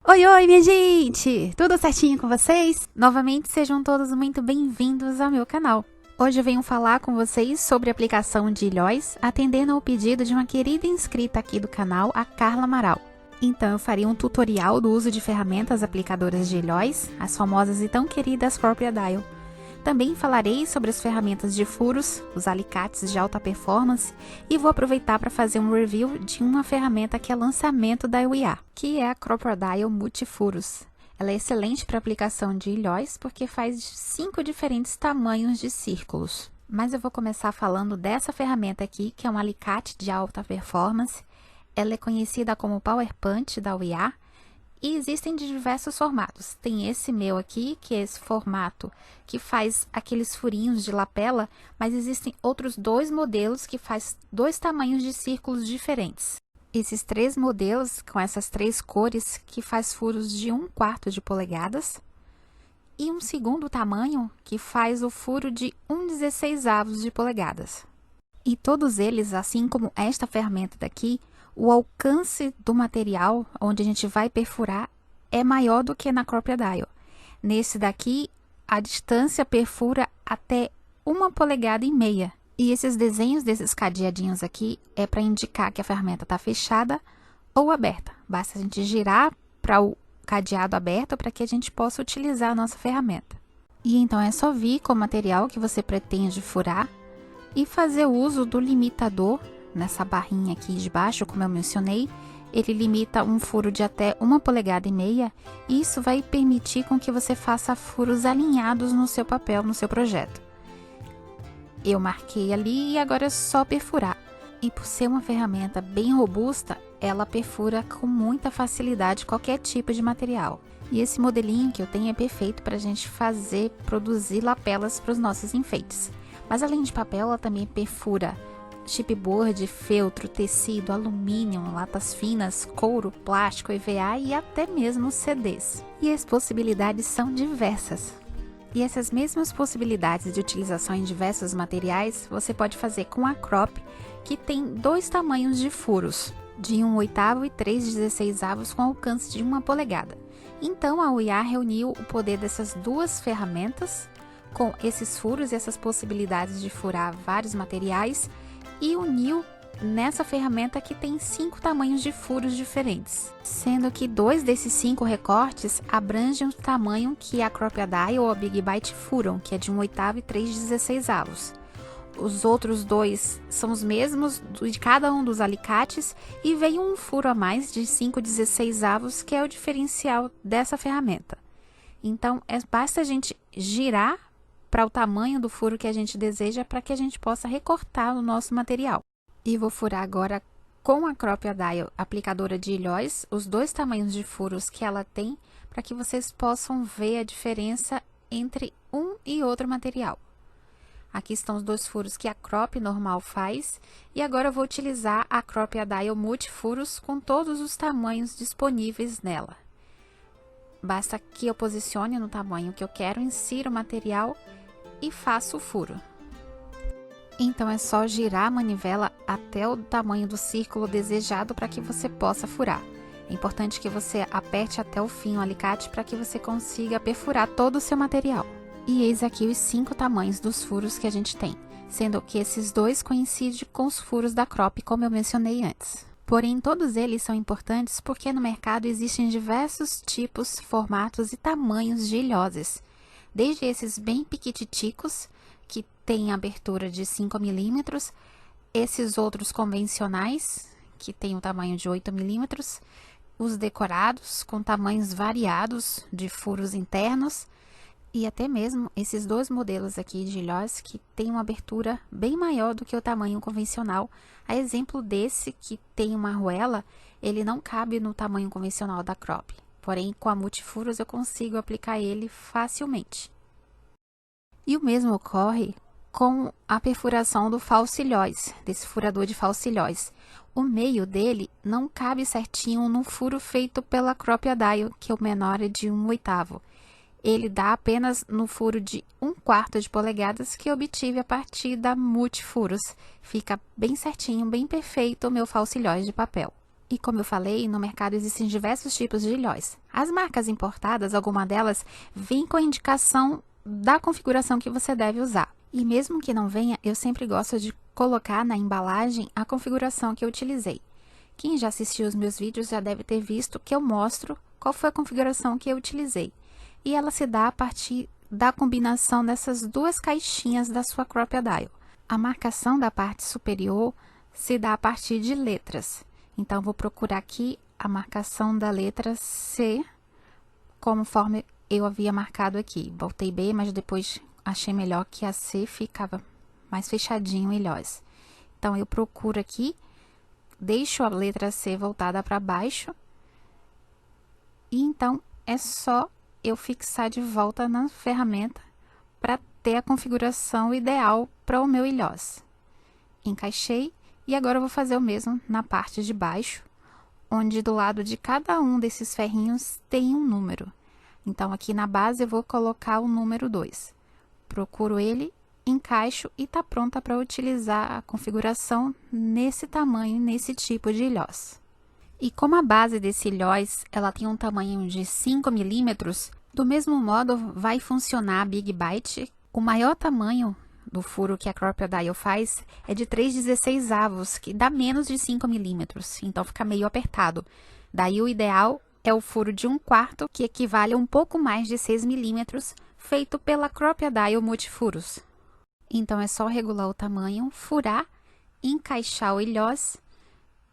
Oi, oi, minha gente! Tudo certinho com vocês? Novamente, sejam todos muito bem-vindos ao meu canal. Hoje eu venho falar com vocês sobre a aplicação de ilhóis, atendendo ao pedido de uma querida inscrita aqui do canal, a Carla Amaral. Então, eu farei um tutorial do uso de ferramentas aplicadoras de ilhóis, as famosas e tão queridas Crop-A-Dial. Também falarei sobre as ferramentas de furos, os alicates de alta performance, e vou aproveitar para fazer um review de uma ferramenta que é lançamento da UiA, que é a Crop-A-Dial Multifuros. Ela é excelente para aplicação de ilhóis porque faz 5 diferentes tamanhos de círculos. Mas eu vou começar falando dessa ferramenta aqui, que é um alicate de alta performance. Ela é conhecida como Power Punch da UiA. E existem de diversos formatos. Tem esse meu aqui, que é esse formato que faz aqueles furinhos de lapela, mas existem outros dois modelos que faz 2 tamanhos de círculos diferentes. Esses 3 modelos, com essas 3 cores, que faz furos de 1/4 de polegadas. E um segundo tamanho, que faz o furo de 1/16 de polegadas. E todos eles, assim como esta ferramenta daqui, o alcance do material onde a gente vai perfurar é maior do que na Crop-A-Dial. Nesse daqui, a distância perfura até 1,5 polegadas. E esses desenhos desses cadeadinhos aqui é para indicar que a ferramenta está fechada ou aberta. Basta a gente girar para o cadeado aberto para que a gente possa utilizar a nossa ferramenta. E então é só vir com o material que você pretende furar e fazer uso do limitador. Nessa barrinha aqui de baixo, como eu mencionei, ele limita um furo de até 1,5 polegadas, e isso vai permitir com que você faça furos alinhados no seu papel, no seu projeto. Eu marquei ali e agora é só perfurar. E por ser uma ferramenta bem robusta, ela perfura com muita facilidade qualquer tipo de material. E esse modelinho que eu tenho é perfeito para a gente produzir lapelas para os nossos enfeites. Mas além de papel, ela também perfura chipboard, feltro, tecido, alumínio, latas finas, couro, plástico, EVA e até mesmo CDs. E as possibilidades são diversas. E essas mesmas possibilidades de utilização em diversos materiais, você pode fazer com a Crop, que tem 2 tamanhos de furos, de 1/8 e 3/16 com alcance de 1 polegada. Então, a UiA reuniu o poder dessas 2 ferramentas, com esses furos e essas possibilidades de furar vários materiais, e uniu nessa ferramenta que tem 5 tamanhos de furos diferentes, sendo que 2 desses 5 recortes abrangem o tamanho que a Crop-A-Dial ou a Big Bite furam, que é de 1/8 e 3/16. Os outros 2 são os mesmos de cada um dos alicates e vem um furo a mais de 5/16, que é o diferencial dessa ferramenta. Então, basta a gente girar para o tamanho do furo que a gente deseja para que a gente possa recortar o nosso material. E vou furar agora com a Crop-A-Dial aplicadora de ilhóis, os 2 tamanhos de furos que ela tem, para que vocês possam ver a diferença entre um e outro material. Aqui estão os 2 furos que a Crop normal faz, e agora eu vou utilizar a Crop-A-Dial Multifuros com todos os tamanhos disponíveis nela. Basta que eu posicione no tamanho que eu quero, insira o material e faço o furo. Então é só girar a manivela até o tamanho do círculo desejado para que você possa furar. É importante que você aperte até o fim o alicate para que você consiga perfurar todo o seu material. E eis aqui os 5 tamanhos dos furos que a gente tem, sendo que esses 2 coincidem com os furos da Crop, como eu mencionei antes. Porém, todos eles são importantes porque no mercado existem diversos tipos, formatos e tamanhos de ilhoses. Desde esses bem piquititicos, que tem abertura de 5 milímetros, esses outros convencionais, que tem o tamanho de 8 milímetros, os decorados, com tamanhos variados de furos internos, e até mesmo esses 2 modelos aqui de ilhós, que tem uma abertura bem maior do que o tamanho convencional. A exemplo desse, que tem uma arruela, ele não cabe no tamanho convencional da Crop. Porém, com a Multifuros eu consigo aplicar ele facilmente. E o mesmo ocorre com a perfuração do falsilhóis, desse furador de falsilhóis. O meio dele não cabe certinho no furo feito pela Crop-A-Dial, que o menor é de 1/8. Ele dá apenas no furo de 1/4 de polegadas que eu obtive a partir da Multifuros. Fica bem certinho, bem perfeito o meu falsilhóis de papel. E como eu falei, no mercado existem diversos tipos de ilhóis. As marcas importadas, alguma delas, vêm com a indicação da configuração que você deve usar. E mesmo que não venha, eu sempre gosto de colocar na embalagem a configuração que eu utilizei. Quem já assistiu os meus vídeos já deve ter visto que eu mostro qual foi a configuração que eu utilizei. E ela se dá a partir da combinação dessas duas caixinhas da sua Crop-A-Dial. A marcação da parte superior se dá a partir de letras. Então, vou procurar aqui a marcação da letra C, conforme eu havia marcado aqui. Voltei B, mas depois achei melhor que a C ficava mais fechadinho o ilhós. Então, eu procuro aqui, deixo a letra C voltada para baixo. E então, é só eu fixar de volta na ferramenta para ter a configuração ideal para o meu ilhós. Encaixei. E agora eu vou fazer o mesmo na parte de baixo, onde do lado de cada um desses ferrinhos tem um número. Então, aqui na base eu vou colocar o número 2. Procuro ele, encaixo e tá pronta para utilizar a configuração nesse tamanho, nesse tipo de ilhós. E como a base desse ilhós, ela tem um tamanho de 5 milímetros, do mesmo modo vai funcionar a Big Bite. O maior tamanho do furo que a Crop-A-Dial faz é de 3/16, que dá menos de 5 milímetros, então fica meio apertado. Daí o ideal é o furo de 1/4, que equivale a um pouco mais de 6 milímetros, feito pela Crop-A-Dial Multifuros. Então é só regular o tamanho, furar, encaixar o ilhós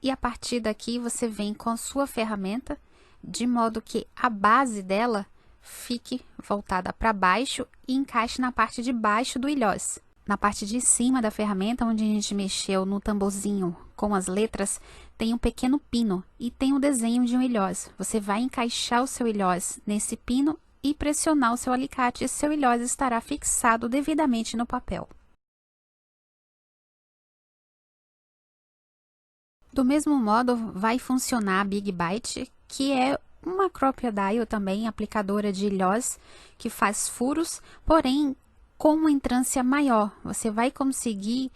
e a partir daqui você vem com a sua ferramenta, de modo que a base dela fique voltada para baixo e encaixe na parte de baixo do ilhós. Na parte de cima da ferramenta, onde a gente mexeu no tamborzinho com as letras, tem um pequeno pino e tem o desenho de um ilhós. Você vai encaixar o seu ilhós nesse pino e pressionar o seu alicate e seu ilhós estará fixado devidamente no papel. Do mesmo modo, vai funcionar a Big Bite, que é uma Crop-A-Dial também, aplicadora de ilhós, que faz furos, porém com uma entrância maior. Você vai conseguir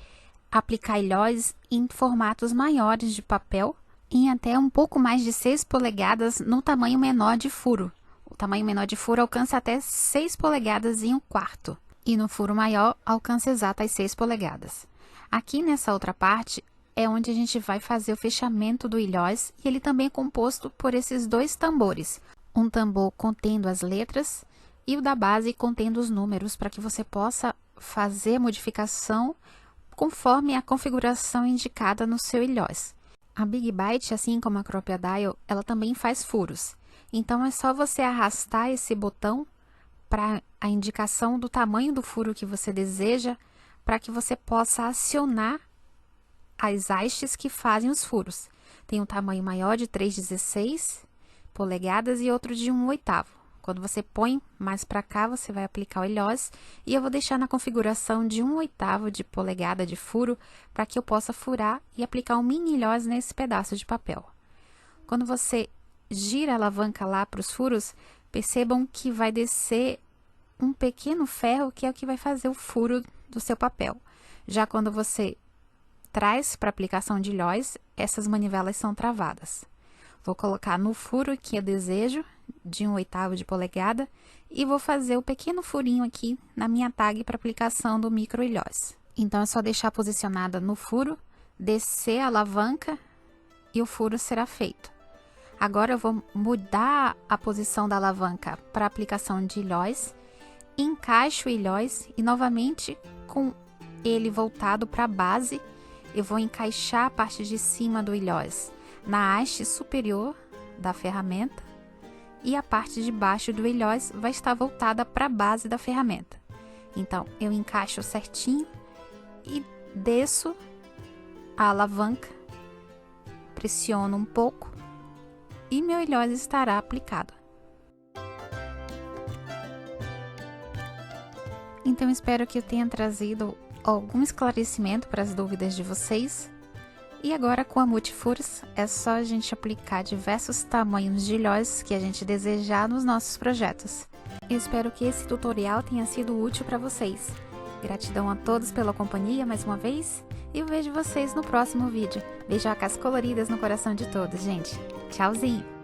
aplicar ilhós em formatos maiores de papel, em até um pouco mais de 6 polegadas no tamanho menor de furo. O tamanho menor de furo alcança até 6 polegadas e 1/4. E no furo maior, alcança exatas 6 polegadas. Aqui nessa outra parte, é onde a gente vai fazer o fechamento do ilhós, e ele também é composto por esses dois tambores. Um tambor contendo as letras e o da base contendo os números, para que você possa fazer a modificação conforme a configuração indicada no seu ilhós. A Big Bite, assim como a Crop-A-Dial, ela também faz furos. Então, é só você arrastar esse botão para a indicação do tamanho do furo que você deseja, para que você possa acionar as hastes que fazem os furos. Tem um tamanho maior de 3/16 polegadas e outro de 1/8. Quando você põe mais para cá, você vai aplicar o ilhós e eu vou deixar na configuração de 1/8 de polegada de furo para que eu possa furar e aplicar um mini ilhós nesse pedaço de papel. Quando você gira a alavanca lá para os furos, percebam que vai descer um pequeno ferro que é o que vai fazer o furo do seu papel. Já quando você traz para aplicação de ilhós, essas manivelas são travadas. Vou colocar no furo que eu desejo, de 1/8 de polegada, e vou fazer o pequeno furinho aqui na minha tag para aplicação do micro ilhós. Então, é só deixar posicionada no furo, descer a alavanca e o furo será feito. Agora, eu vou mudar a posição da alavanca para aplicação de ilhós, encaixo o ilhós e, novamente, com ele voltado para a base, eu vou encaixar a parte de cima do ilhós na haste superior da ferramenta e a parte de baixo do ilhós vai estar voltada para a base da ferramenta. Então, eu encaixo certinho e desço a alavanca, pressiono um pouco e meu ilhós estará aplicado. Então, espero que eu tenha trazido algum esclarecimento para as dúvidas de vocês. E agora, com a Multifuros, é só a gente aplicar diversos tamanhos de ilhós que a gente desejar nos nossos projetos. Eu espero que esse tutorial tenha sido útil para vocês. Gratidão a todos pela companhia mais uma vez e eu vejo vocês no próximo vídeo. Beijocas coloridas no coração de todos, gente. Tchauzinho!